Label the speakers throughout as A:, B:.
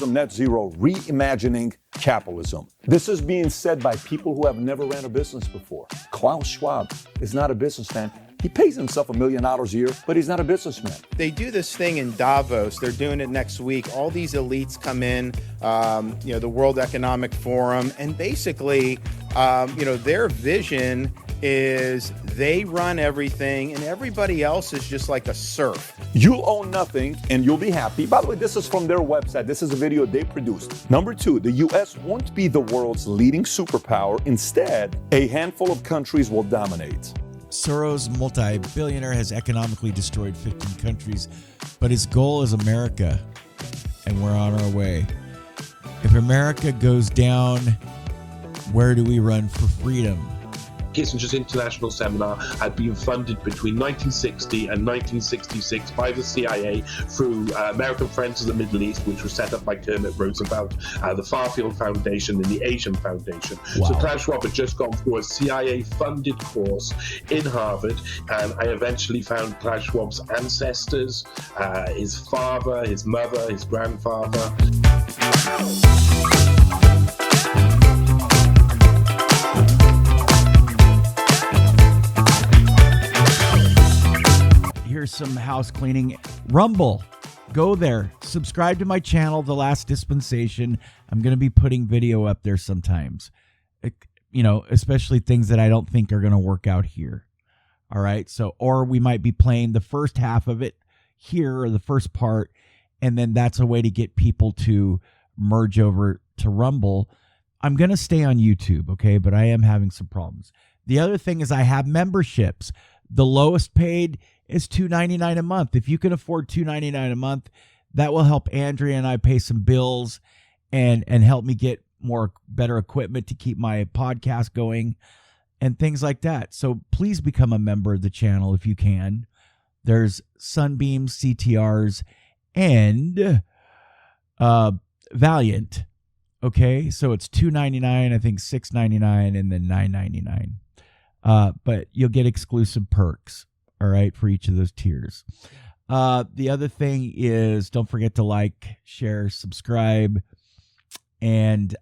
A: Capitalism Net Zero, Reimagining Capitalism. This is being said by people who have never ran a business before. Klaus Schwab is not a businessman. He pays himself $1 million a year, but he's not a businessman.
B: They do this thing in Davos. They're doing it next week. All these elites come in, the World Economic Forum, and basically, their vision is they run everything and everybody else is just like a serf.
A: You'll own nothing and you'll be happy. By the way, this is from their website. This is a video they produced. Number 2, the US won't be the world's leading superpower. Instead, a handful of countries will dominate.
C: Soros, multi-billionaire, has economically destroyed 15 countries, but his goal is America, and we're on our way. If America goes down, where do we run for freedom?
D: Kissinger's international seminar had been funded between 1960 and 1966 by the CIA through American Friends of the Middle East, which was set up by Kermit Roosevelt, the Farfield Foundation and the Asian Foundation.
C: Wow.
D: So Klaus Schwab had just gone through a CIA-funded course in Harvard, and I eventually found Klaus Schwab's ancestors, his father, his mother, his grandfather.
C: Here's some house cleaning. Rumble, go there. Subscribe to my channel, The Last Dispensation. I'm going to be putting video up there sometimes, especially things that I don't think are going to work out here. All right. So, or we might be playing the first half of it here, or the first part, and then that's a way to get people to merge over to Rumble. I'm going to stay on YouTube, okay, but I am having some problems. The other thing is I have memberships. The lowest paid is $2.99 a month. If you can afford $2.99 a month, that will help Andrea and I pay some bills and help me get better equipment to keep my podcast going and things like that. So please become a member of the channel if you can. There's Sunbeams, CTRs, and Valiant. Okay, so it's $2.99, I think $6.99, and then $9.99. But you'll get exclusive perks, all right, for each of those tiers. The other thing is, don't forget to like, share, subscribe, and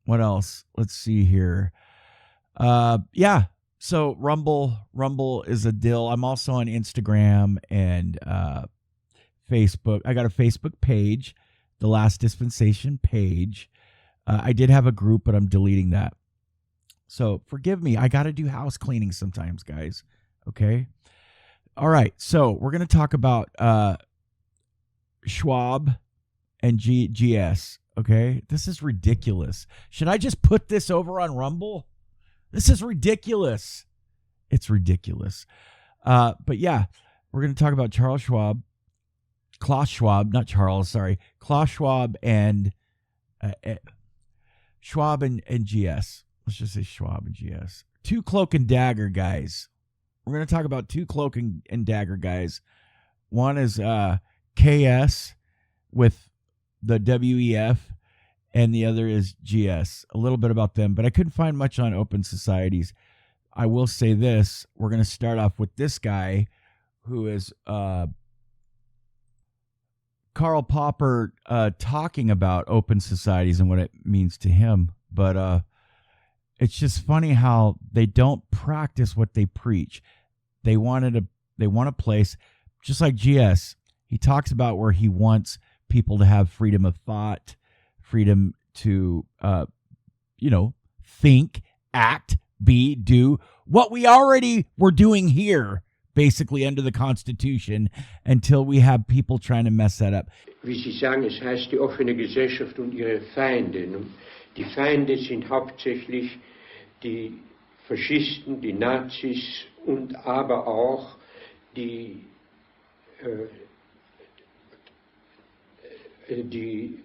C: what else? Let's see here. Yeah, so Rumble is a deal. I'm also on Instagram and Facebook. I got a Facebook page, The Last Dispensation page. I did have a group, but I'm deleting that. So forgive me. I got to do house cleaning sometimes, guys. Okay. All right. So we're going to talk about Schwab and GS. Okay. This is ridiculous. Should I just put this over on Rumble? This is ridiculous. It's ridiculous. But yeah, we're going to talk about Klaus Schwab, and Schwab and GS. Let's just say Schwab and GS. Two cloak and dagger guys. We're going to talk about two cloak and dagger guys. One is KS with the WEF, and the other is GS. A little bit about them, but I couldn't find much on open societies. I will say this. We're going to start off with this guy who is Karl Popper talking about open societies and what it means to him. But it's just funny how they don't practice what they preach. They want a place just like GS. He talks about where he wants people to have freedom of thought, freedom to think, act, be, do what we already were doing here, basically under the Constitution, until we have people trying to mess that up.
E: Wie Sie sagen, es heißt die offene Gesellschaft und ihre Feinde. Die Feinde sind hauptsächlich die Faschisten, die Nazis und aber auch die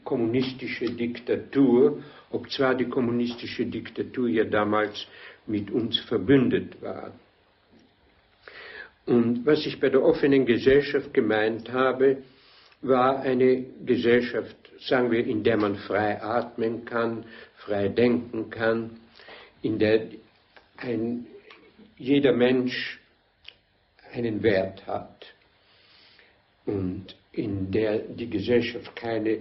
E: kommunistische Diktatur, obzwar die kommunistische Diktatur ja damals mit uns verbündet war. Und was ich bei der offenen Gesellschaft gemeint habe, war eine Gesellschaft, sagen wir, in der man frei atmen kann, frei denken kann, in der jeder Mensch einen Wert hat. Und in der die Gesellschaft keine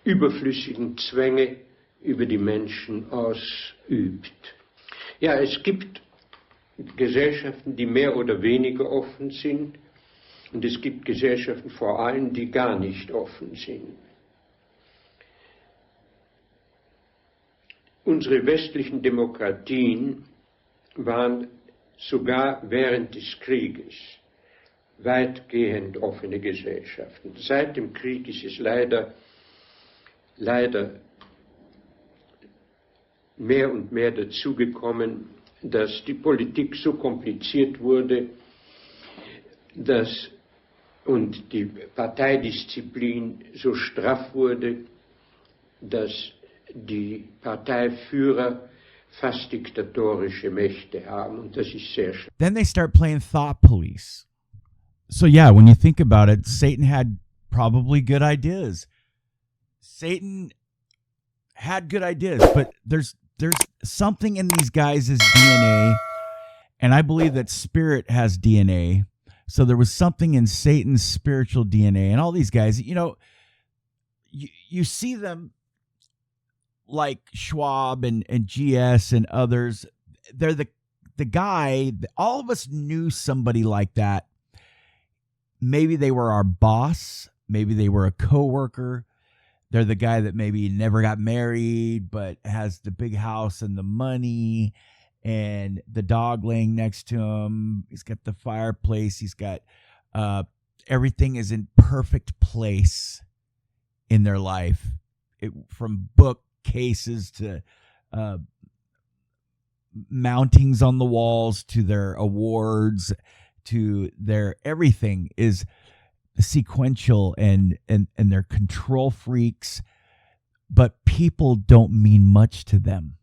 E: überflüssigen Zwänge über die Menschen ausübt. Ja, es gibt Gesellschaften, die mehr oder weniger offen sind, und es gibt Gesellschaften vor allem, die gar nicht offen sind. Unsere westlichen Demokratien waren sogar während des Krieges weitgehend offene Gesellschaften. Seit dem Krieg ist es leider mehr und mehr dazugekommen, dass die Politik so kompliziert wurde, und die Parteidisziplin so straff wurde, dass die Parteiführer fast diktatorische Mächte haben, und das ist sehr schlimm.
C: Then they start playing thought police. So yeah, when you think about it, Satan had probably good ideas. Satan had good ideas, but there's something in these guys' DNA, and I believe that spirit has DNA. So there was something in Satan's spiritual DNA, and all these guys, you know, you see them like Schwab and GS and others. They're the guy, all of us knew somebody like that. Maybe they were our boss. Maybe they were a coworker. They're the guy that maybe never got married, but has the big house and the money and the dog laying next to him. He's got the fireplace. He's got everything is in perfect place in their life, from bookcases to mountings on the walls to their awards to their everything is sequential, and they're control freaks, but people don't mean much to them.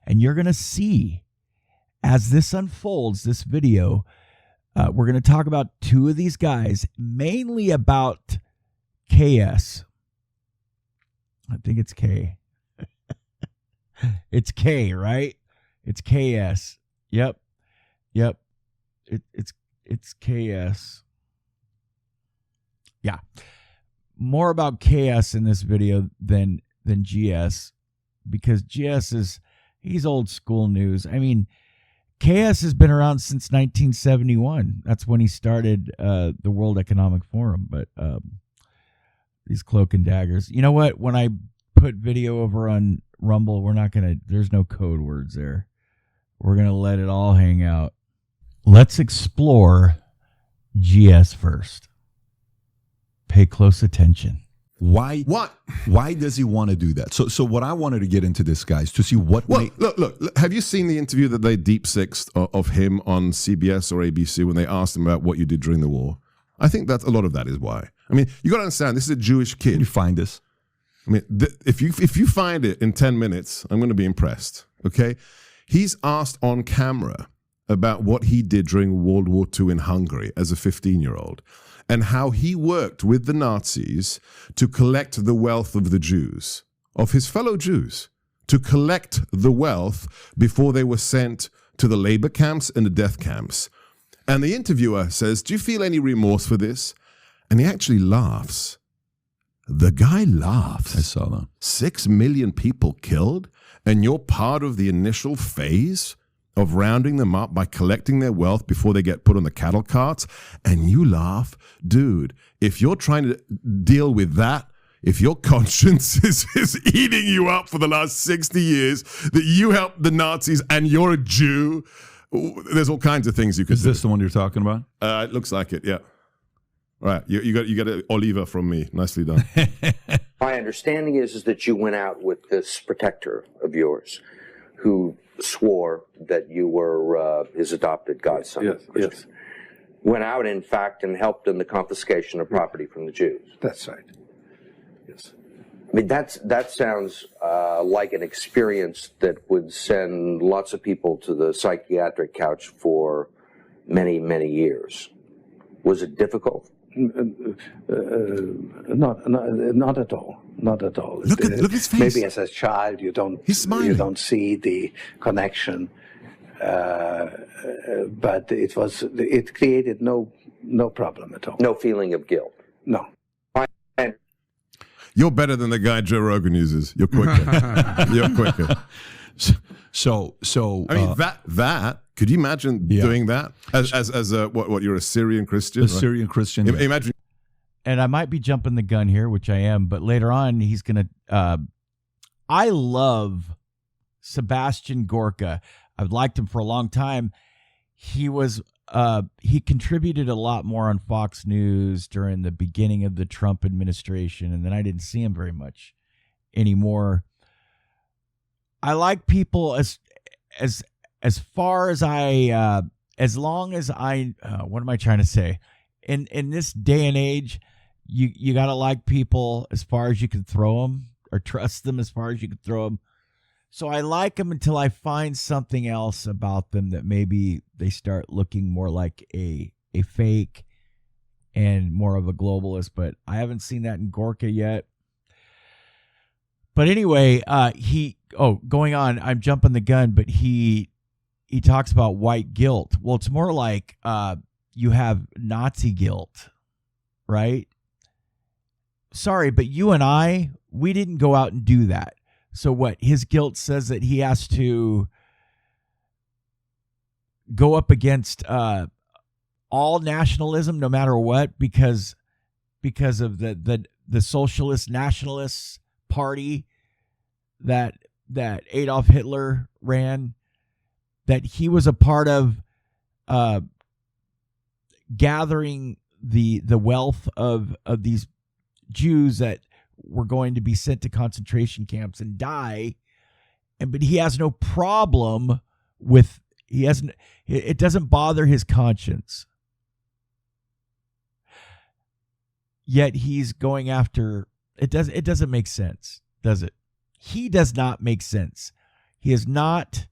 C: And you're going to see as this unfolds, this video, we're going to talk about two of these guys, mainly about KS. I think it's K. It's K, right? It's KS. Yep. It's KS. Yeah. More about KS in this video than GS, because GS he's old school news. I mean, KS has been around since 1971. That's when he started the World Economic Forum. But these cloak and daggers. You know what? When I put video over on Rumble, there's no code words there. We're going to let it all hang out. Let's explore GS first. Pay close attention.
A: Why does he want to do that? So what I wanted to get into this, guys, to see what...
F: Well, look, have you seen the interview that they deep sixed of him on CBS or ABC when they asked him about what you did during the war? I think that a lot of that is why. I mean, you got to understand, this is a Jewish kid.
A: Can you find this?
F: I mean, if you find it in 10 minutes, I'm going to be impressed, okay? He's asked on camera about what he did during World War II in Hungary as a 15-year-old. And how he worked with the Nazis to collect the wealth of the Jews, of his fellow Jews, to collect the wealth before they were sent to the labor camps and the death camps. And the interviewer says, "Do you feel any remorse for this?" And he actually laughs. The guy laughs.
A: I saw that.
F: 6 million people killed, and you're part of the initial phase of rounding them up by collecting their wealth before they get put on the cattle carts, and you laugh. Dude, if you're trying to deal with that, if your conscience is eating you up for the last 60 years, that you helped the Nazis and you're a Jew, there's all kinds of things you could do.
A: Is this the one you're talking about?
F: It looks like it, yeah. All right, you got an Oliva from me. Nicely done.
G: My understanding is that you went out with this protector of yours who swore that you were his adopted godson.
H: Yes.
G: Went out, in fact, and helped in the confiscation of property from the Jews.
H: That's right. Yes.
G: I mean, that sounds like an experience that would send lots of people to the psychiatric couch for many, many years. Was it difficult?
H: Not at all. Not at all.
F: Look at his face.
H: Maybe as a child you don't see the connection, but it created no problem at all.
G: No feeling of guilt.
H: No.
F: You're better than the guy Joe Rogan uses. You're quicker. You're quicker.
A: So
F: I mean, that could you imagine doing that as a what you're a Syrian Christian?
A: A Syrian Christian. Yeah.
F: Imagine.
C: And I might be jumping the gun here, which I am, but later on he's going to I love Sebastian Gorka. I've liked him for a long time. He was he contributed a lot more on Fox News during the beginning of the Trump administration, and then I didn't see him very much anymore. I like people as far as I as long as I what am I trying to say? In this day and age, you got to like people as far as you can throw them, or trust them as far as you can throw them. So I like them until I find something else about them that maybe they start looking more like a fake and more of a globalist. But I haven't seen that in Gorka yet. But anyway, going on, I'm jumping the gun, but he talks about white guilt. Well, it's more like you have Nazi guilt, right? Sorry, but you and we didn't go out and do that. So what? His guilt says that he has to go up against all nationalism, no matter what, because of the socialist nationalist party that Adolf Hitler ran, that he was a part of gathering the wealth of these Jews that were going to be sent to concentration camps and die, but he has no problem with it doesn't bother his conscience. Yet he's going after it. Doesn't make sense, does it? He does not make sense. He is not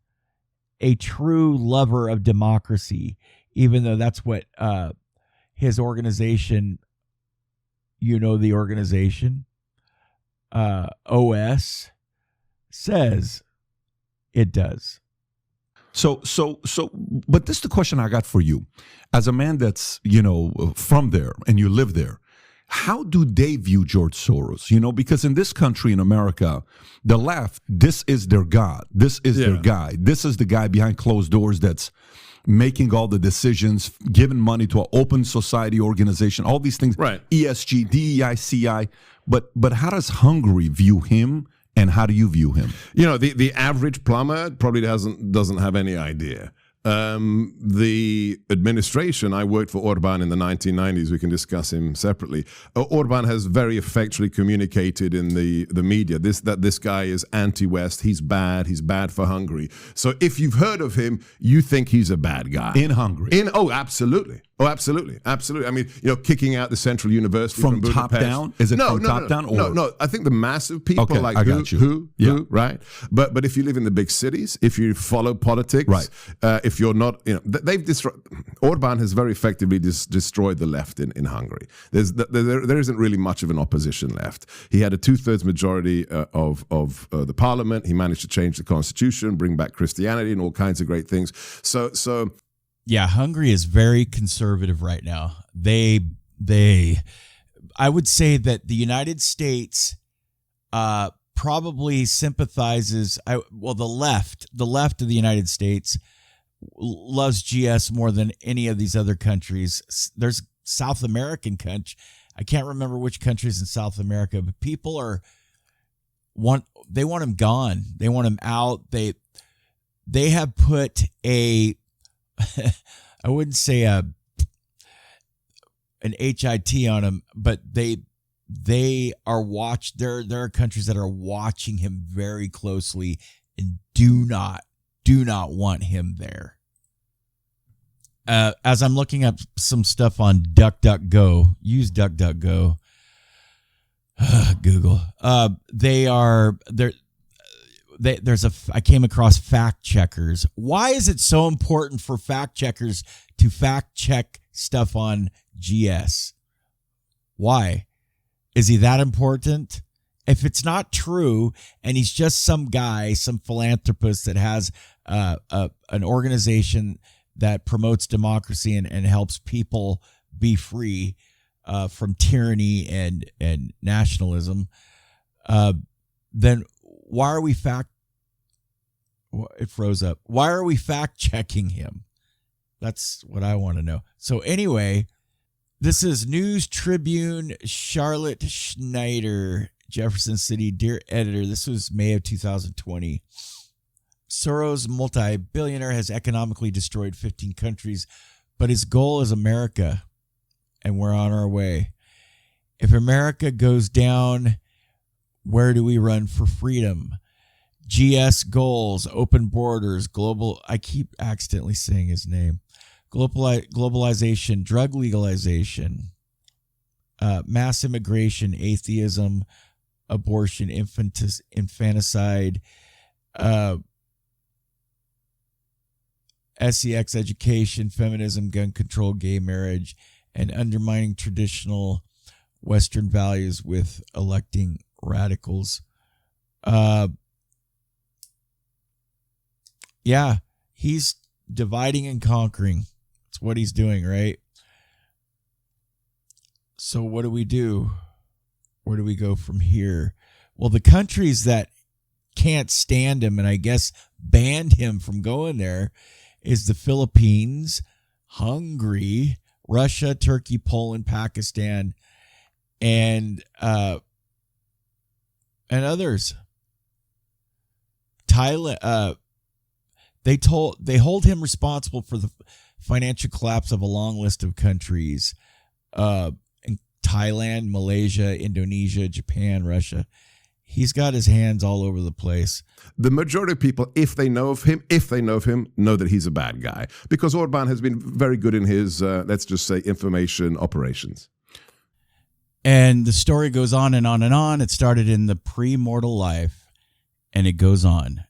C: a true lover of democracy, even though that's what his organization, the organization, OS, says it does.
A: So, but this is the question I got for you. As a man that's, from there and you live there, how do they view George Soros? Because in this country, in America, the left, this is their God. This is their guy. This is the guy behind closed doors that's making all the decisions, giving money to an open society organization, all these things.
F: Right.
A: ESG, DEI, CI. But how does Hungary view him, and how do you view him?
F: The average plumber probably doesn't have any idea. The administration, I worked for Orban in the 1990s. We can discuss him separately. Orban has very effectually communicated in the media that this guy is anti-West. He's bad for Hungary. So if you've heard of him, you think he's a bad guy.
A: In Hungary.
F: Absolutely. Oh, absolutely. I mean, kicking out the Central University from
A: top
F: Budapest.
A: down? Is it from top down?
F: No. I think the massive people like
A: I got
F: who, right? But if you live in the big cities, if you follow politics,
A: right.
F: If you're not, they've destroyed. Orban has very effectively destroyed the left in Hungary. There isn't really much of an opposition left. He had a 2/3 majority of the parliament. He managed to change the constitution, bring back Christianity, and all kinds of great things. So.
C: Yeah, Hungary is very conservative right now. I would say that the United States probably sympathizes. The left of the United States loves GS more than any of these other countries. There's South American country. I can't remember which countries in South America, but people want him gone. They want him out. They have put I wouldn't say an HIT on him, but they are watched. There are countries that are watching him very closely and do not want him there. As I'm looking up some stuff on DuckDuckGo, use DuckDuckGo, Google. I came across fact checkers. Why is it so important for fact checkers to fact check stuff on GS? Why? Is he that important? If it's not true and he's just some guy, some philanthropist that has an organization that promotes democracy and helps people be free, from tyranny and nationalism, then why are we it froze up. Why are we fact checking him? That's what I want to know. So anyway, this is News Tribune, Charlotte Schneider, Jefferson City. Dear editor, this was May of 2020. Soros, multi-billionaire, has economically destroyed 15 countries, but his goal is America, and we're on our way. If America goes down, where do we run for freedom? GS goals, open borders, global. I keep accidentally saying his name. Globalization, drug legalization, mass immigration, atheism, abortion, infanticide, sex education, feminism, gun control, gay marriage, and undermining traditional Western values with electing radicals. Yeah, he's dividing and conquering. That's what he's doing, right? So what do we do? Where do we go from here? Well, the countries that can't stand him and I guess banned him from going there is the Philippines, Hungary, Russia, Turkey, Poland, Pakistan, and others. Thailand. They hold him responsible for the financial collapse of a long list of countries, in Thailand, Malaysia, Indonesia, Japan, Russia. He's got his hands all over the place.
F: The majority of people, if they know of him, know that he's a bad guy. Because Orban has been very good in his, let's just say, information operations.
C: And the story goes on and on and on. It started in the pre-mortal life, and it goes on.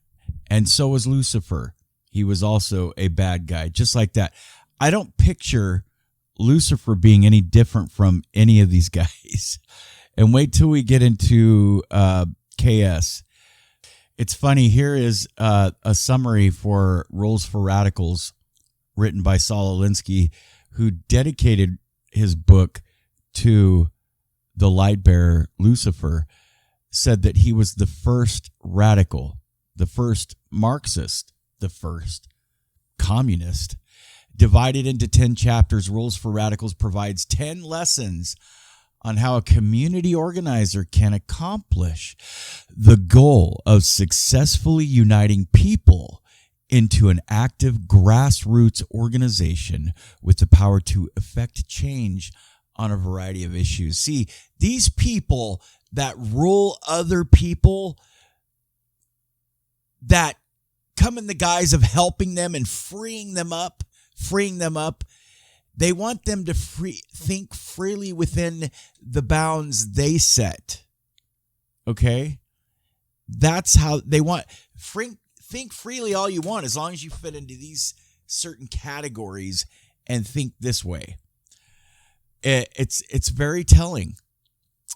C: And so was Lucifer. He was also a bad guy, just like that. I don't picture Lucifer being any different from any of these guys. And wait till we get into KS. It's funny. Here is a summary for Rules for Radicals written by Saul Alinsky, who dedicated his book to the light bearer Lucifer, said that he was the first radical, the first Marxist, the first communist. Divided into 10 chapters, Rules for Radicals provides 10 lessons on how a community organizer can accomplish the goal of successfully uniting people into an active grassroots organization with the power to effect change on a variety of issues. See, these people that rule other people, that come in the guise of helping them and freeing them up, they want them to think freely within the bounds they set. Okay? That's how they want. Think freely all you want, as long as you fit into these certain categories and think this way. It's very telling.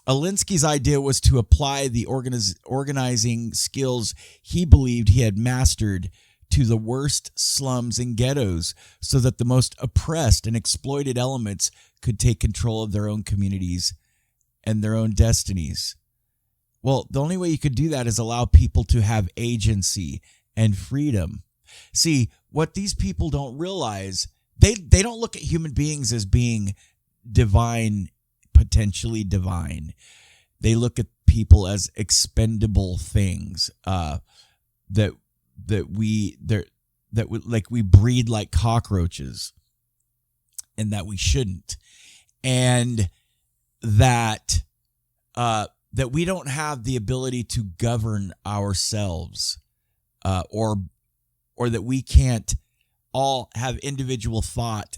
C: Alinsky's idea was to apply the organizing skills he believed he had mastered to the worst slums and ghettos so that the most oppressed and exploited elements could take control of their own communities and their own destinies. Well, the only way you could do that is allow people to have agency and freedom. See, what these people don't realize, they don't look at human beings as being divine, potentially divine. They look at people as expendable things, that we breed like cockroaches, and that we shouldn't, and that we don't have the ability to govern ourselves, or that we can't all have individual thought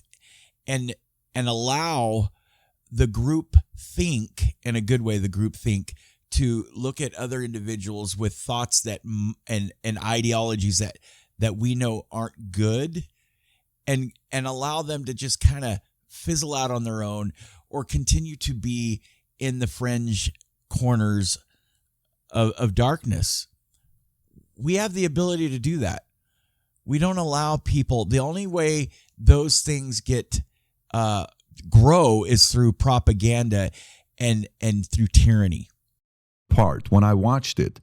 C: and allow the group think, in a good way, the group think, to look at other individuals with thoughts that and ideologies that we know aren't good, and allow them to just kind of fizzle out on their own, or continue to be in the fringe corners of darkness. We have the ability to do that. We don't allow people. The only way those things get grow is through propaganda and through tyranny.
A: Part when I watched it,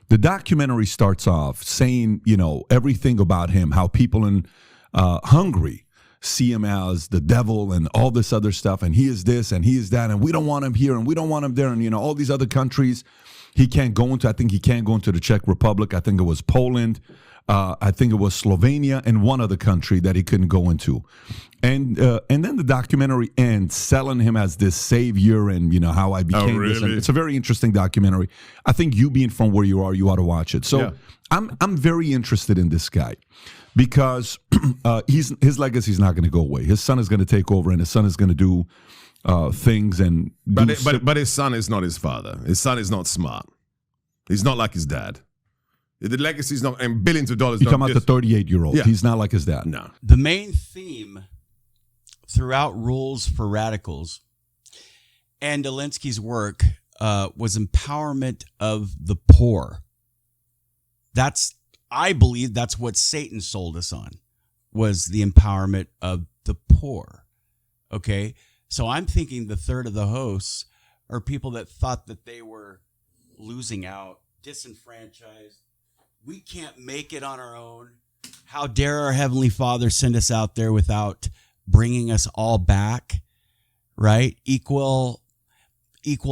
A: the documentary starts off saying, everything about him, how people in Hungary see him as the devil and all this other stuff, and he is this and he is that, and we don't want him here and we don't want him there, and all these other countries he can't go into. I think he can't go into the Czech Republic. I think it was Poland. I think it was Slovenia and one other country that he couldn't go into. And then the documentary ends selling him as this savior and, how I became this. And it's a very interesting documentary. I think you being from where you are, you ought to watch it. So I'm very interested in this guy because his legacy is not going to go away. His son is going to take over, and his son is going to do things. And
F: but his son is not his father. His son is not smart. He's not like his dad. The legacy is not, and billions of dollars.
A: You're talking about the 38-year-old. Yeah. He's not like his dad.
F: No.
C: The main theme throughout Rules for Radicals and Alinsky's work was empowerment of the poor. I believe that's what Satan sold us on, was the empowerment of the poor. Okay? So I'm thinking the third of the hosts are people that thought that they were losing out, disenfranchised. We can't make it on our own. How dare our Heavenly Father send us out there without bringing us all back, right? Equal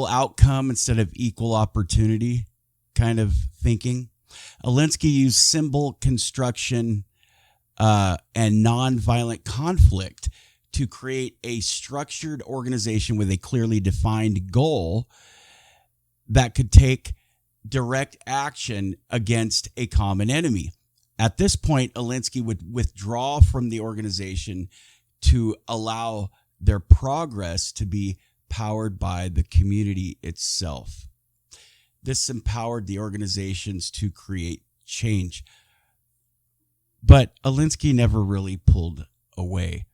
C: outcome instead of equal opportunity kind of thinking. Alinsky used symbol construction and nonviolent conflict to create a structured organization with a clearly defined goal that could take direct action against a common enemy. At this point, Alinsky would withdraw from the organization to allow their progress to be powered by the community itself. This empowered the organizations to create change. But Alinsky never really pulled away.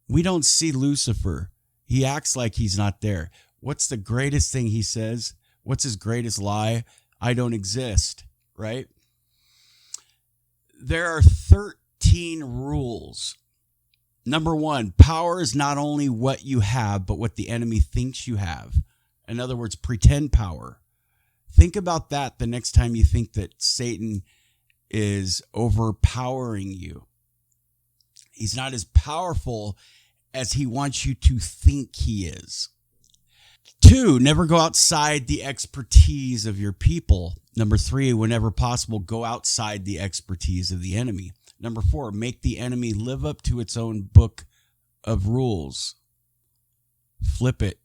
C: We don't see Lucifer. He acts like he's not there. What's the greatest thing he says? What's his greatest lie? I don't exist, right? There are 13 rules. Number 1, power is not only what you have, but what the enemy thinks you have. In other words, pretend power. Think about that the next time you think that Satan is overpowering you. He's not as powerful as he wants you to think he is. 2, never go outside the expertise of your people. Number 3, whenever possible, go outside the expertise of the enemy. Number 4, make the enemy live up to its own book of rules. Flip it,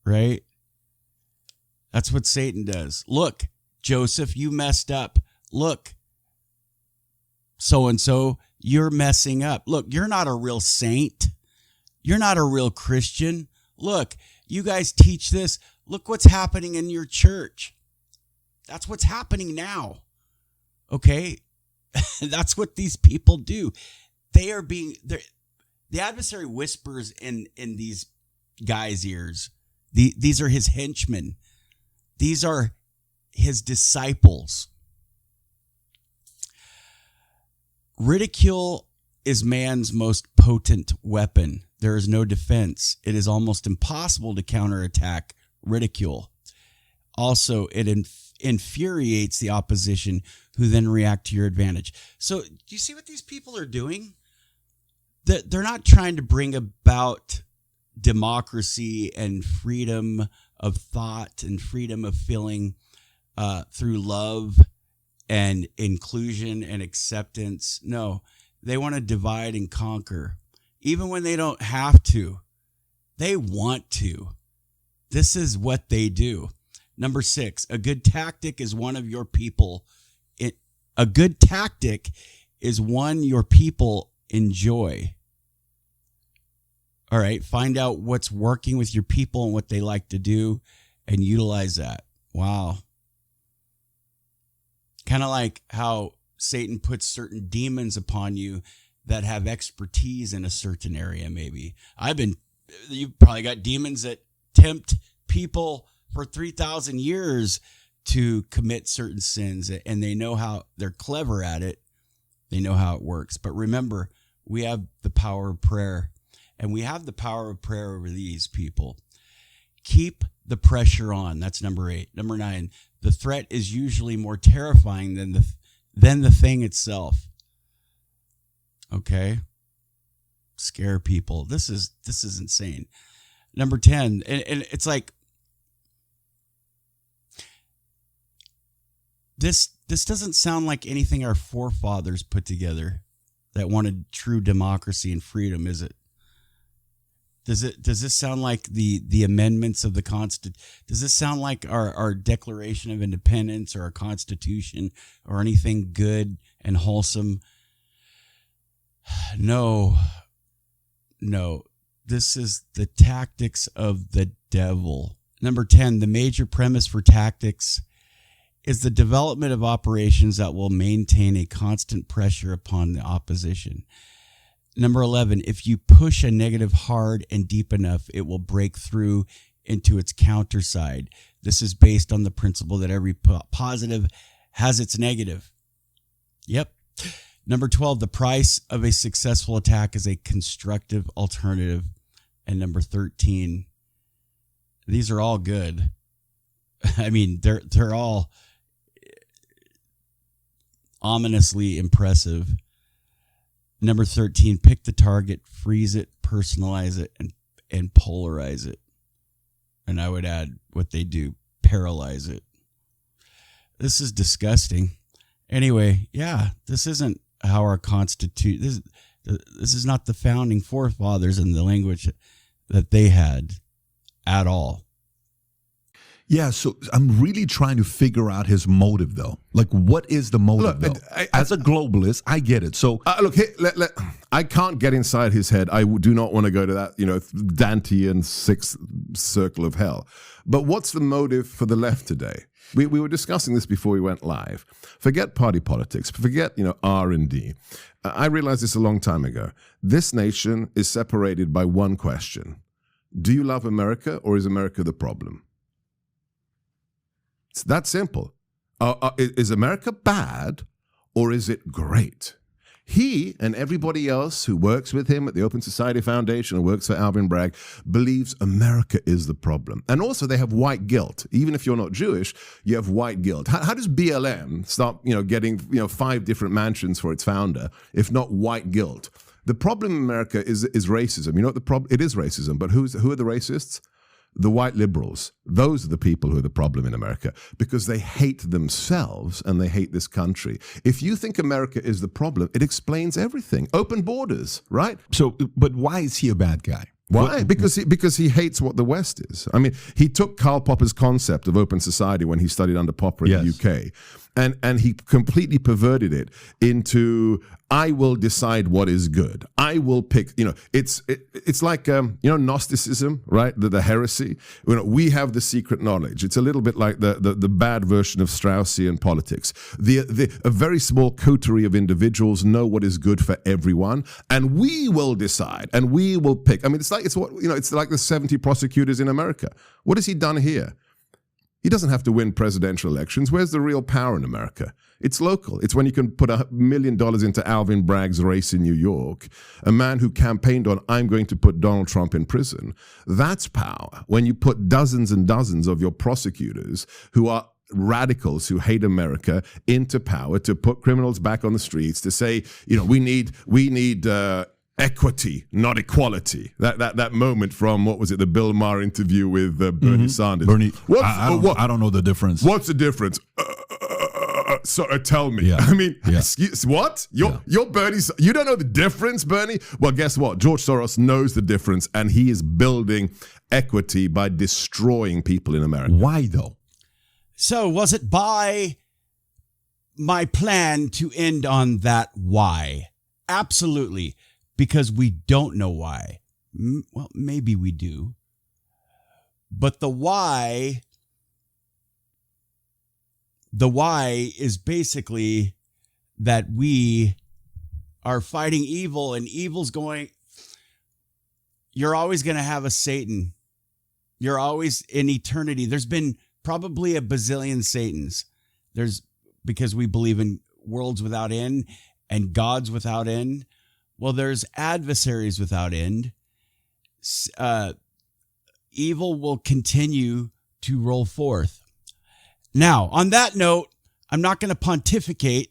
C: right? That's what Satan does. Look, Joseph, you messed up. Look, so-and-so, you're messing up. Look, you're not a real saint. You're not a real Christian. Look, you guys teach this. Look what's happening in your church. That's what's happening now. Okay? That's what these people do. The adversary whispers in these guys' ears. These are his henchmen. These are his disciples. Ridicule is man's most potent weapon. There is no defense. It is almost impossible to counterattack ridicule. Also, it infuriates the opposition, who then react to your advantage. So, do you see what these people are doing? They're not trying to bring about democracy and freedom of thought and freedom of feeling through love and inclusion and acceptance. No, they want to divide and conquer. Even when they don't have to, they want to. This is what they do. Number 6, a good tactic is one of your people. A good tactic is one your people enjoy. All right, find out what's working with your people and what they like to do and utilize that. Wow. Kind of like how Satan puts certain demons upon you that have expertise in a certain area, maybe. You've probably got demons that tempt people for 3,000 years to commit certain sins, and they know how they're clever at it. They know how it works. But remember, we have the power of prayer.
I: and we have the power of prayer over these people. Keep the pressure on. That's number 8. Number 9, the threat is usually more terrifying than the thing itself. Okay? Scare people. This is insane. Number 10, and it's like this doesn't sound like anything our forefathers put together that wanted true democracy and freedom, is it? Does this sound like the amendments of the Constitution? Does this sound like our Declaration of Independence or our Constitution or anything good and wholesome? No. This is the tactics of the devil. Number 10, the major premise for tactics is the development of operations that will maintain a constant pressure upon the opposition. Number 11, if you push a negative hard and deep enough, it will break through into its counter side. This is based on the principle that every positive has its negative. Yep. Number 12, the price of a successful attack is a constructive alternative. And number 13, these are all good. I mean, they're all ominously impressive. Number 13, pick the target, freeze it, personalize it, and polarize it. And I would add what they do, paralyze it. This is disgusting. Anyway, yeah, this isn't how our Constitution, this is not the founding forefathers and the language that they had at all.
A: Yeah, so I'm really trying to figure out his motive, though. Like, what is the motive, though? As a globalist, I get it. So,
F: look, I can't get inside his head. I do not want to go to that, Dantean sixth circle of hell. But what's the motive for the left today? We were discussing this before we went live. Forget party politics. Forget, R&D. I realized this a long time ago. This nation is separated by one question. Do you love America, or is America the problem? It's that simple. Is America bad, or is it great? He and everybody else who works with him at the Open Society Foundation and works for Alvin Bragg believes America is the problem. And also they have white guilt. Even if you're not Jewish, you have white guilt. How does BLM start, getting, 5 different mansions for its founder, if not white guilt? The problem in America is racism. You know what the problem? It is racism, but who are the racists? The white liberals. Those are the people who are the problem in America because they hate themselves and they hate this country. If you think America is the problem, it explains everything. Open borders, right?
A: So, but why is he a bad guy?
F: Why? Because he hates what the West is. I mean, he took Karl Popper's concept of open society when he studied under Popper in the UK, and he completely perverted it into, I will decide what is good. I will pick, it's like, Gnosticism, right? The heresy. We have the secret knowledge. It's a little bit like the bad version of Straussian politics. A very small coterie of individuals know what is good for everyone, and we will decide, and we will pick. I mean, it's like the 70 prosecutors in America. What has he done here? He doesn't have to win presidential elections. Where's the real power in America? It's local. It's when you can put $1 million into Alvin Bragg's race in New York, a man who campaigned on, I'm going to put Donald Trump in prison. That's power. When you put dozens and dozens of your prosecutors who are radicals who hate America into power to put criminals back on the streets, to say, we need equity, not equality. That moment from, what was it, the Bill Maher interview with Bernie Sanders.
A: Bernie, I don't know the difference.
F: What's the difference? Tell me.
A: Yeah.
F: I mean,
A: Yeah.
F: excuse, what? You're Bernie. You don't know the difference, Bernie? Well, guess what? George Soros knows the difference, and he is building equity by destroying people in America.
A: Why, though?
I: So was it by my plan to end on that why? Absolutely. Because we don't know why. Well, maybe we do. But the why is basically that we are fighting evil, and evil's going, you're always going to have a Satan. You're always in eternity. There's been probably a bazillion Satans. Because we believe in worlds without end and gods without end. Well, there's adversaries without end, evil will continue to roll forth. Now, on that note, I'm not going to pontificate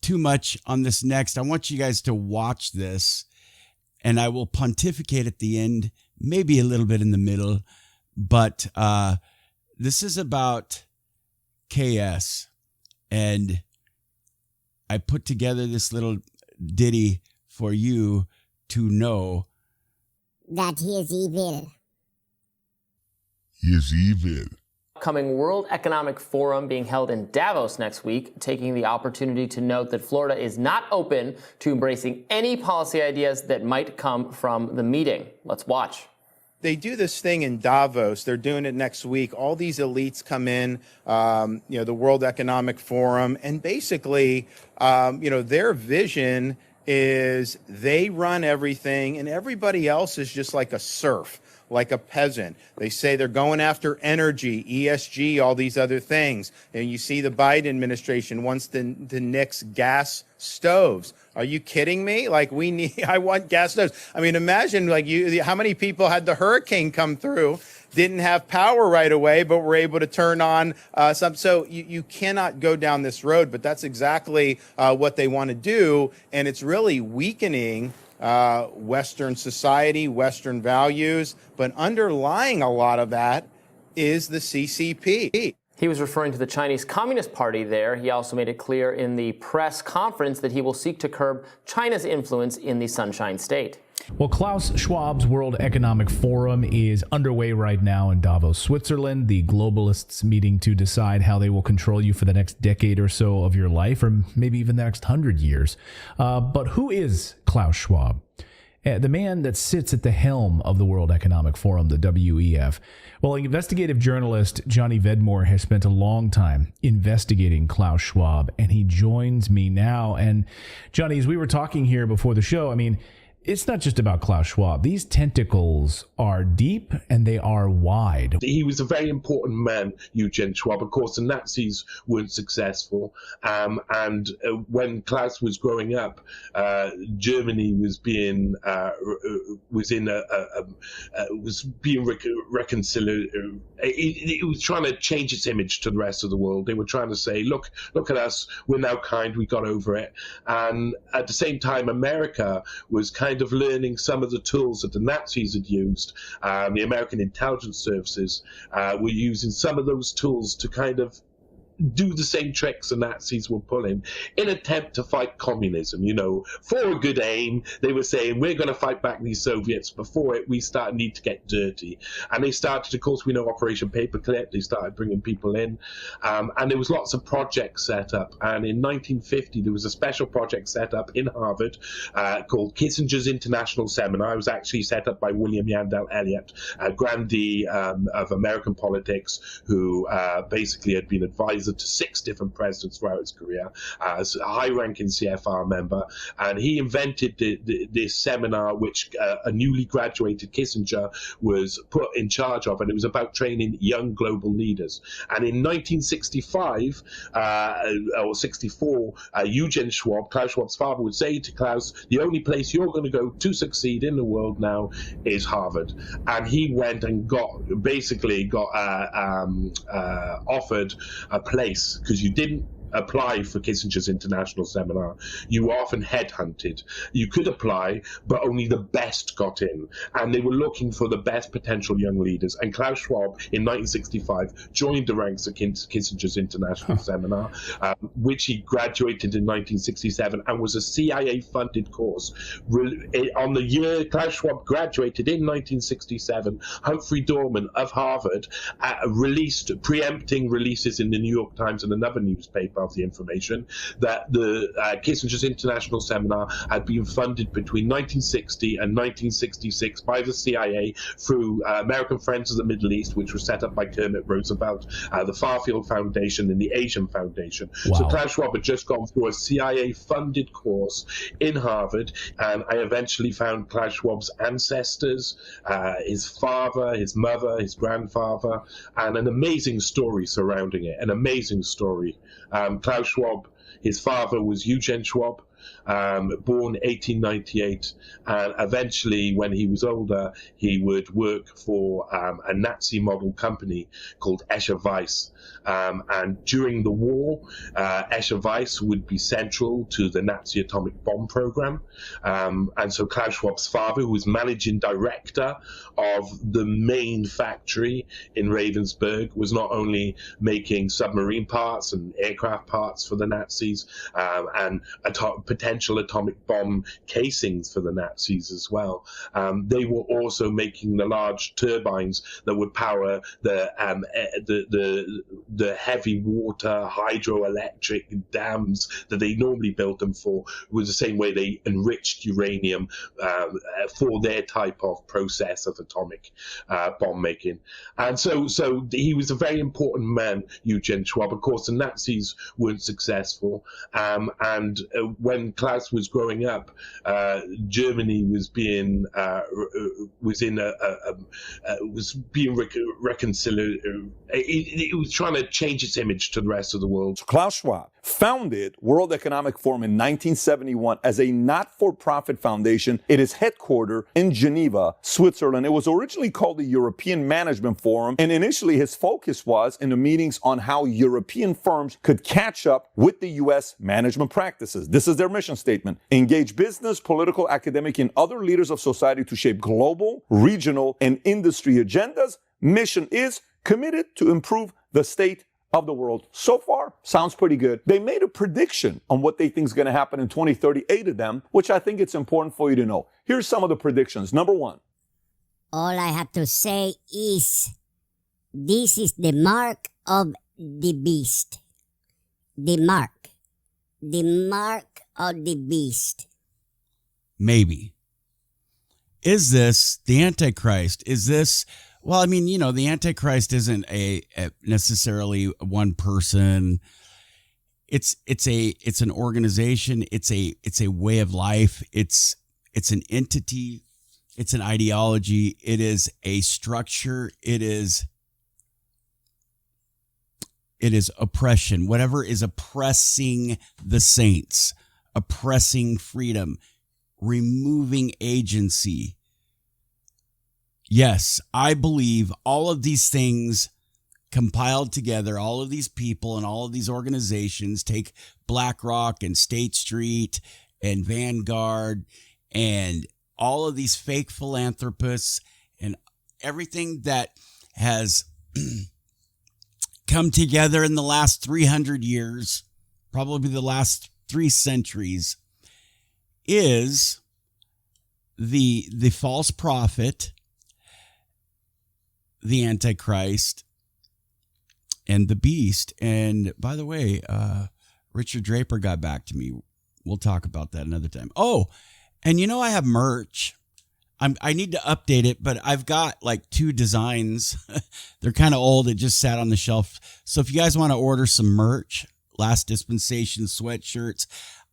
I: too much on this next. I want you guys to watch this, and I will pontificate at the end, maybe a little bit in the middle, but this is about KS, and I put together this little ditty for you to know
J: that he is evil.
K: He is evil.
L: Upcoming World Economic Forum being held in Davos next week, taking the opportunity to note that Florida is not open to embracing any policy ideas that might come from the meeting. Let's watch.
B: They do this thing in Davos. They're doing it next week. All these elites come in, the World Economic Forum, and basically, their vision is they run everything and everybody else is just like a serf, like a peasant. They say they're going after energy, ESG, all these other things. And you see the Biden administration wants to nix gas stoves. Are you kidding me? Like I want gas stoves. I mean, imagine how many people had the hurricane come through, didn't have power right away, but were able to turn on some. So you cannot go down this road, but that's exactly what they want to do. And it's really weakening Western society, Western values, but underlying a lot of that is the CCP.
L: He was referring to the Chinese Communist Party there. He also made it clear in the press conference that he will seek to curb China's influence in the Sunshine State.
M: Well, Klaus Schwab's World Economic Forum is underway right now in Davos, Switzerland. The globalists meeting to decide how they will control you for the next decade or so of your life, or maybe even the next 100 years. But who is Klaus Schwab? The man that sits at the helm of the World Economic Forum, the WEF. Well, investigative journalist Johnny Vedmore has spent a long time investigating Klaus Schwab, and he joins me now. And Johnny, as we were talking here before the show, I mean, it's not just about Klaus Schwab. These tentacles are deep and they are wide.
D: He was a very important man, Eugen Schwab. Of course, the Nazis weren't successful. And when Klaus was growing up, Germany was being reconciled. It was trying to change its image to the rest of the world. They were trying to say, look at us. We're now kind. We got over it. And at the same time, America was kind of learning some of the tools that the Nazis had used. The American intelligence services were using some of those tools to kind of do the same tricks the Nazis were pulling in an attempt to fight communism. For a good aim, they were saying, we're going to fight back these Soviets. Before it, we need to get dirty. And they started, of course, we know Operation Paperclip. They started bringing people in. And there was lots of projects set up. And in 1950, there was a special project set up in Harvard called Kissinger's International Seminar. It was actually set up by William Yandell Elliott, a grandee of American politics, who basically had been advisor to 6 different presidents throughout his career, as a high-ranking CFR member, and he invented this seminar, which a newly graduated Kissinger was put in charge of, and it was about training young global leaders. And in 1965 or 64, Eugen Schwab, Klaus Schwab's father, would say to Klaus, the only place you're going to go to succeed in the world now is Harvard. And he went and got offered a place, because you didn't apply for Kissinger's International Seminar. You were often headhunted. You could apply, but only the best got in. And they were looking for the best potential young leaders. And Klaus Schwab, in 1965, joined the ranks of Kissinger's International Seminar, which he graduated in 1967, and was a CIA-funded course. On the year Klaus Schwab graduated in 1967, Humphrey Dorman of Harvard released preempting releases in the New York Times and another newspaper of the information that the Kissinger's International Seminar had been funded between 1960 and 1966 by the CIA through American Friends of the Middle East, which was set up by Kermit Roosevelt, the Farfield Foundation, and the Asian Foundation.
M: Wow.
D: So Klaus Schwab had just gone through a CIA-funded course in Harvard, and I eventually found Klaus Schwab's ancestors, his father, his mother, his grandfather, and an amazing story surrounding it, an amazing story. Klaus Schwab, his father was Eugen Schwab. born 1898, and eventually, when he was older, he would work for a Nazi model company called Escher Weiss. And during the war, Escher Weiss would be central to the Nazi atomic bomb program. And so Klaus Schwab's father, who was managing director of the main factory in Ravensburg, was not only making submarine parts and aircraft parts for the Nazis and potential atomic bomb casings for the Nazis as well. They were also making the large turbines that would power the heavy water hydroelectric dams that they normally built them for. It was the same way they enriched uranium for their type of process of atomic bomb making. And so he was a very important man, Eugen Schwab. Of course, the Nazis weren't successful. And when Klaus was growing up, Germany was being reconciled. It was trying to change its image to the rest of the world.
A: Klaus Schwab founded World Economic Forum in 1971 as a not-for-profit foundation. It is headquartered in Geneva, Switzerland. It was originally called the European Management Forum, and initially his focus was in the meetings on how European firms could catch up with the U.S. management practices. This is their mission statement: engage business, political, academic, and other leaders of society to shape global, regional, and industry agendas. Mission is committed to improve the state of the world. So far, sounds pretty good. They made a prediction on what they think is going to happen in 2030, 8 of them, which I think it's important for you to know. Here's some of the predictions. Number 1.
J: All I have to say is, this is the mark of the beast. The mark. The mark of the beast.
I: Maybe. Is this the Antichrist? Is this... Well, I mean, the Antichrist isn't a necessarily one person. It's an organization. It's a way of life. It's an entity. It's an ideology. It is a structure. It is oppression. Whatever is oppressing the saints, oppressing freedom, removing agency. Yes, I believe all of these things compiled together, all of these people and all of these organizations, take BlackRock and State Street and Vanguard and all of these fake philanthropists and everything that has come together in the last 300 years, probably the last 3 centuries, is the false prophet, the Antichrist, and the beast. And by the way, Richard Draper got back to me. We'll talk about that another time. Oh, and I have merch. I need to update it, but I've got like 2 designs. They're kind of old. It just sat on the shelf. So if you guys want to order some merch, Last Dispensation sweatshirts,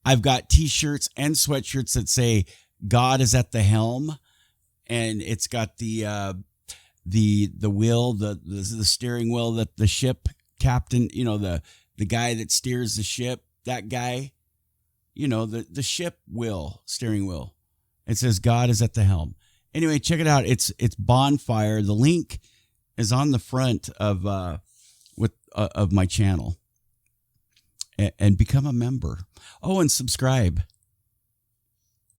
I: I've got t-shirts and sweatshirts that say God is at the helm, and it's got the wheel, the steering wheel, that the ship captain, the guy that steers the ship, that guy, the ship wheel, steering wheel. It says God is at the helm. Anyway, check it out. It's Bonfire. The link is on the front of my channel, and become a member. Oh, and subscribe.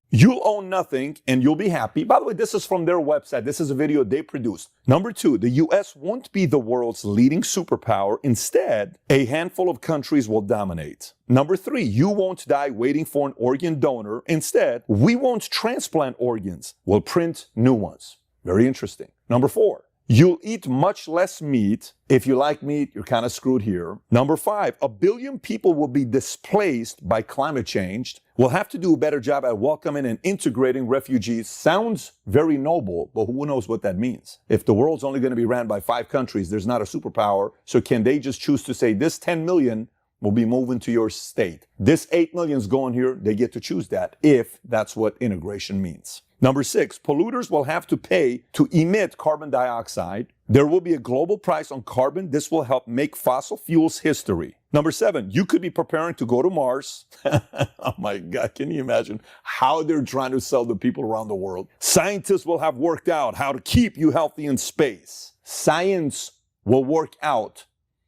A: You'll own nothing and you'll be happy. By the way, this is from their website. This is a video they produced. Number 2, the U.S. won't be the world's leading superpower. Instead, a handful of countries will dominate. Number 3, you won't die waiting for an organ donor. Instead, we won't transplant organs. We'll print new ones. Very interesting. Number 4, you'll eat much less meat. If you like meat, you're kind of screwed here. Number 5, 1 billion people will be displaced by climate change. We'll have to do a better job at welcoming and integrating refugees. Sounds very noble, but who knows what that means? If the world's only going to be ran by 5 countries, there's not a superpower. So can they just choose to say this 10 million will be moving to your state? This 8 million is going here. They get to choose that if that's what integration means. Number 6, polluters will have to pay to emit carbon dioxide. There will be a global price on carbon. This will help make fossil fuels history. Number 7, you could be preparing to go to Mars. Oh my God, can you imagine how they're trying to sell to people around the world? Scientists will have worked out how to keep you healthy in space. Science will work out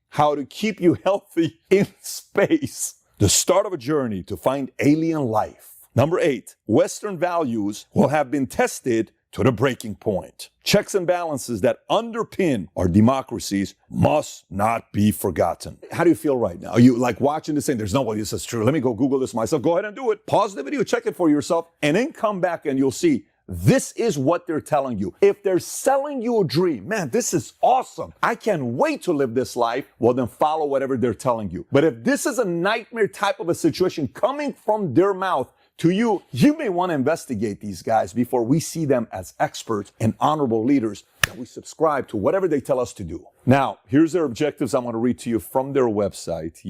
A: how to keep you healthy in space. The start of a journey to find alien life. Number 8, Western values will have been tested to the breaking point. Checks and balances that underpin our democracies must not be forgotten. How do you feel right now? Are you like watching this saying, there's no way this is true? Let me go Google this myself. Go ahead and do it. Pause the video, check it for yourself, and then come back and you'll see this is what they're telling you. If they're selling you a dream, man, this is awesome. I can't wait to live this life. Well, then follow whatever they're telling you. But if this is a nightmare type of a situation coming from their mouth, to you, you may want to investigate these guys before we see them as experts and honorable leaders that we subscribe to whatever they tell us to do. Now, here's their objectives. I'm going to read to you from their website.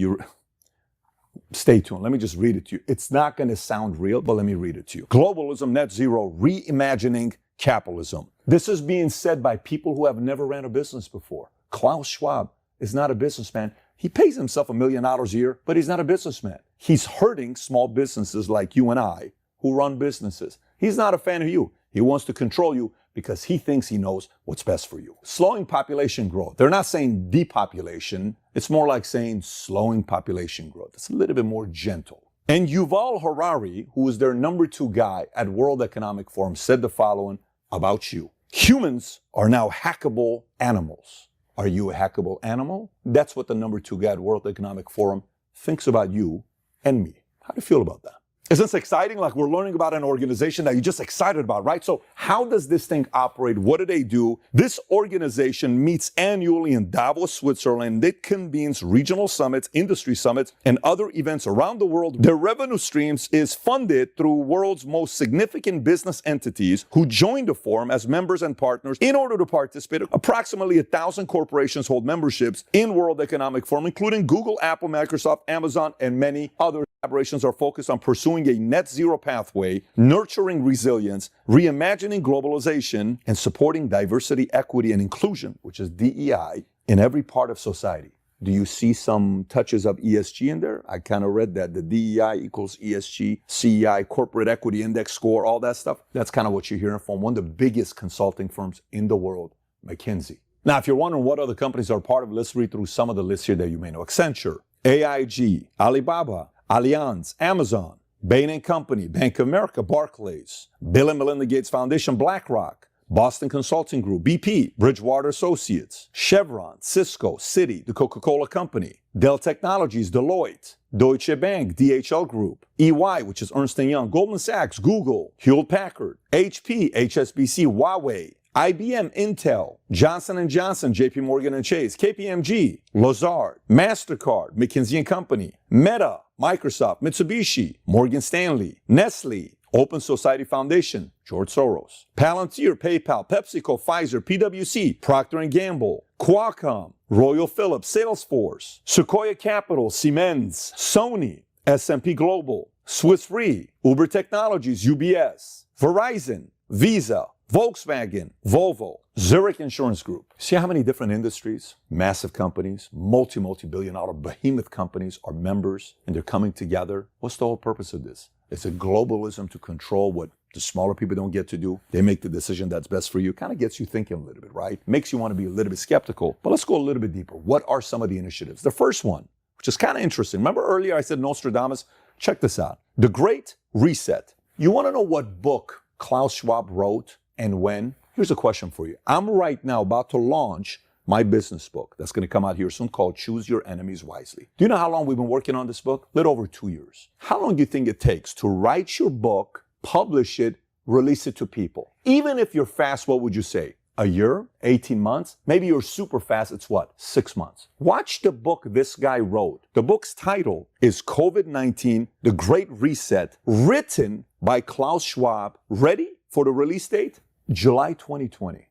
A: Stay tuned. Let me just read it to you. It's not going to sound real, but let me read it to you. Globalism, net zero, reimagining capitalism. This is being said by people who have never ran a business before. Klaus Schwab is not a businessman. He pays himself $1 million a year, but he's not a businessman. He's hurting small businesses like you and I who run businesses. He's not a fan of you. He wants to control you because he thinks he knows what's best for you. Slowing population growth. They're not saying depopulation. It's more like saying slowing population growth. It's a little bit more gentle. And Yuval Harari, who is their number 2 guy at World Economic Forum, said the following about you. Humans are now hackable animals. Are you a hackable animal? That's what the number 2 guy at World Economic Forum thinks about you and me. How do you feel about that? Isn't this exciting? Like we're learning about an organization that you're just excited about, right? So how does this thing operate? What do they do? This organization meets annually in Davos, Switzerland. It convenes regional summits, industry summits, and other events around the world. Their revenue streams is funded through world's most significant business entities who join the forum as members and partners in order to participate. Approximately 1,000 corporations hold memberships in World Economic Forum, including Google, Apple, Microsoft, Amazon, and many others. Collaborations are focused on pursuing a net zero pathway, nurturing resilience, reimagining globalization, and supporting diversity, equity, and inclusion, which is DEI, in every part of society. Do you see some touches of ESG in there? I kind of read that. The DEI equals ESG, CEI, Corporate Equity Index score, all that stuff. That's kind of what you're hearing from one of the biggest consulting firms in the world, McKinsey. Now, if you're wondering what other companies are part of it, let's read through some of the lists here that you may know. Accenture, AIG, Alibaba, Allianz, Amazon, Bain & Company, Bank of America, Barclays, Bill and Melinda Gates Foundation, BlackRock, Boston Consulting Group, BP, Bridgewater Associates, Chevron, Cisco, Citi, the Coca-Cola Company, Dell Technologies, Deloitte, Deutsche Bank, DHL Group, EY, which is Ernst & Young, Goldman Sachs, Google, Hewlett-Packard, HP, HSBC, Huawei, IBM, Intel, Johnson & Johnson, JP Morgan & Chase, KPMG, Lazard, MasterCard, McKinsey & Company, Meta, Microsoft, Mitsubishi, Morgan Stanley, Nestle, Open Society Foundation, George Soros, Palantir, PayPal, PepsiCo, Pfizer, PwC, Procter & Gamble, Qualcomm, Royal Philips, Salesforce, Sequoia Capital, Siemens, Sony, S&P Global, Swiss Re, Uber Technologies, UBS, Verizon, Visa, Volkswagen, Volvo, Zurich Insurance Group. See how many different industries, massive companies, multi-billion dollar behemoth companies are members and they're coming together? What's the whole purpose of this? It's a globalism to control what the smaller people don't get to do. They make the decision that's best for you. Kind of gets you thinking a little bit, right? Makes you want to be a little bit skeptical. But let's go a little bit deeper. What are some of the initiatives? The first one, which is kind of interesting. Remember earlier I said Nostradamus? Check this out. The Great Reset. You want to know what book Klaus Schwab wrote and when? Here's a question for you. I'm right now about to launch my business book that's going to come out here soon called Choose Your Enemies Wisely. Do you know how long we've been working on this book? A little over 2 years. How long do you think it takes to write your book, publish it, release it to people? Even if you're fast, what would you say? A year? 18 months? Maybe you're super fast, it's what? 6 months. Watch the book this guy wrote. The book's title is COVID-19, The Great Reset, written by Klaus Schwab. Ready for the release date? July 2020.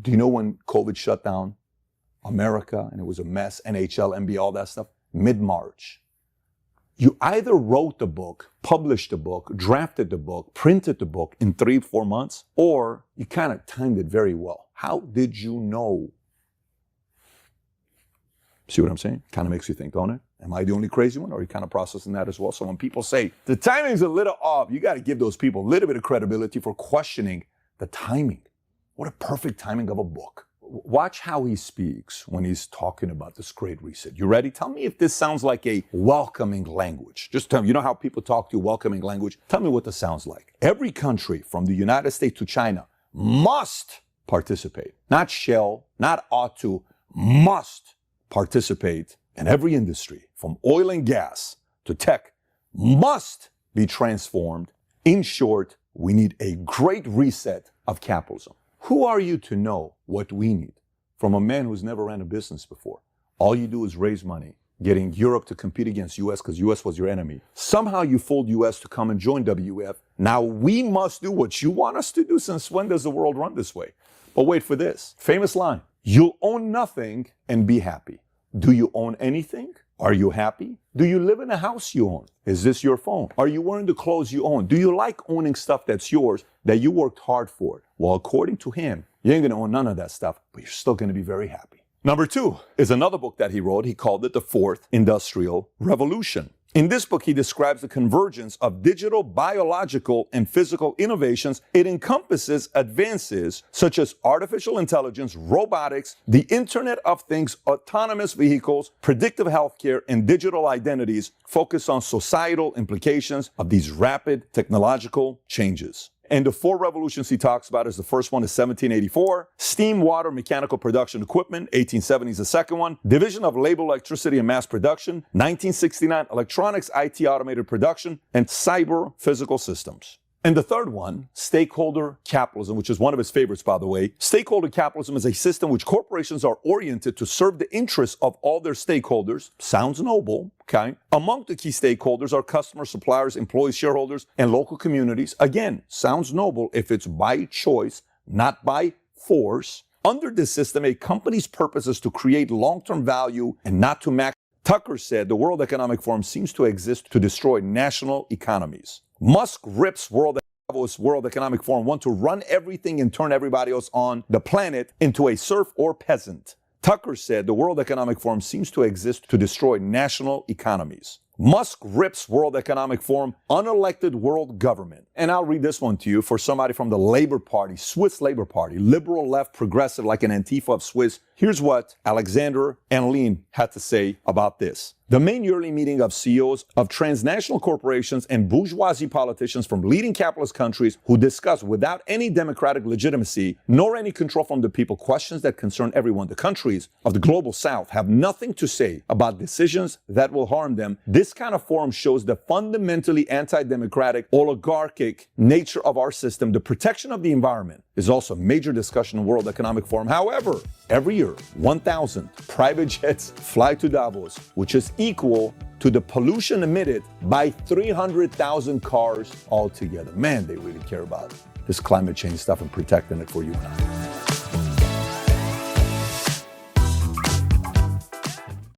A: Do you know when COVID shut down America and it was a mess, NHL, NBA, all that stuff? Mid-March. You either wrote the book, published the book, drafted the book, printed the book in 3-4 months, or you kind of timed it very well. How did you know? See what I'm saying? Kind of makes you think, don't it? Am I the only crazy one? Or are you kind of processing that as well? So when people say the timing's a little off, you got to give those people a little bit of credibility for questioning the timing. What a perfect timing of a book. Watch how he speaks when he's talking about this great reset. You ready? Tell me if this sounds like a welcoming language. Just tell me, you know how people talk to you, welcoming language? Tell me what this sounds like. Every country from the United States to China must participate. Not shall, not ought to, must participate in every industry, from oil and gas to tech, must be transformed. In short, we need a great reset of capitalism. Who are you to know what we need from a man who's never ran a business before? All you do is raise money, getting Europe to compete against US because US was your enemy. Somehow you fooled US to come and join WEF. Now we must do what you want us to do. Since when does the world run this way? But wait for this. Famous line. You'll own nothing and be happy. Do you own anything? Are you happy? Do you live in a house you own? Is this your phone? Are you wearing the clothes you own? Do you like owning stuff that's yours, that you worked hard for? Well, according to him, you ain't gonna own none of that stuff, but you're still gonna be very happy. Number 2 is another book that he wrote. He called it The Fourth Industrial Revolution. In this book, he describes the convergence of digital, biological, and physical innovations. It encompasses advances such as artificial intelligence, robotics, the Internet of Things, autonomous vehicles, predictive healthcare, and digital identities, focused on societal implications of these rapid technological changes. And the 4 revolutions he talks about is the first one is 1784, steam, water, mechanical production equipment, 1870 is the second one, division of labor, electricity, and mass production, 1969, electronics, IT, automated production, and cyber physical systems. And the third one, stakeholder capitalism, which is one of his favorites, by the way. Stakeholder capitalism is a system which corporations are oriented to serve the interests of all their stakeholders. Sounds noble, okay? Among the key stakeholders are customers, suppliers, employees, shareholders, and local communities. Again, sounds noble if it's by choice, not by force. Under this system, a company's purpose is to create long-term value and not to max. Tucker said the World Economic Forum seems to exist to destroy national economies. Musk rips World Economic Forum want to run everything and turn everybody else on the planet into a serf or peasant. Tucker said the World Economic Forum seems to exist to destroy national economies. Musk rips World Economic Forum, unelected world government. And I'll read this one to you for somebody from the Labour Party, Swiss Labour Party, liberal, left, progressive, like an Antifa of Swiss. Here's what Alexander Anlin had to say about this. The main yearly meeting of CEOs of transnational corporations and bourgeoisie politicians from leading capitalist countries who discuss without any democratic legitimacy nor any control from the people questions that concern everyone. The countries of the global south have nothing to say about decisions that will harm them. This kind of forum shows the fundamentally anti-democratic, oligarchic nature of our system. The protection of the environment is also a major discussion in the World Economic Forum. However, every year, 1,000 private jets fly to Davos, which is equal to the pollution emitted by 300,000 cars altogether. Man, they really care about this climate change stuff and protecting it for you and I.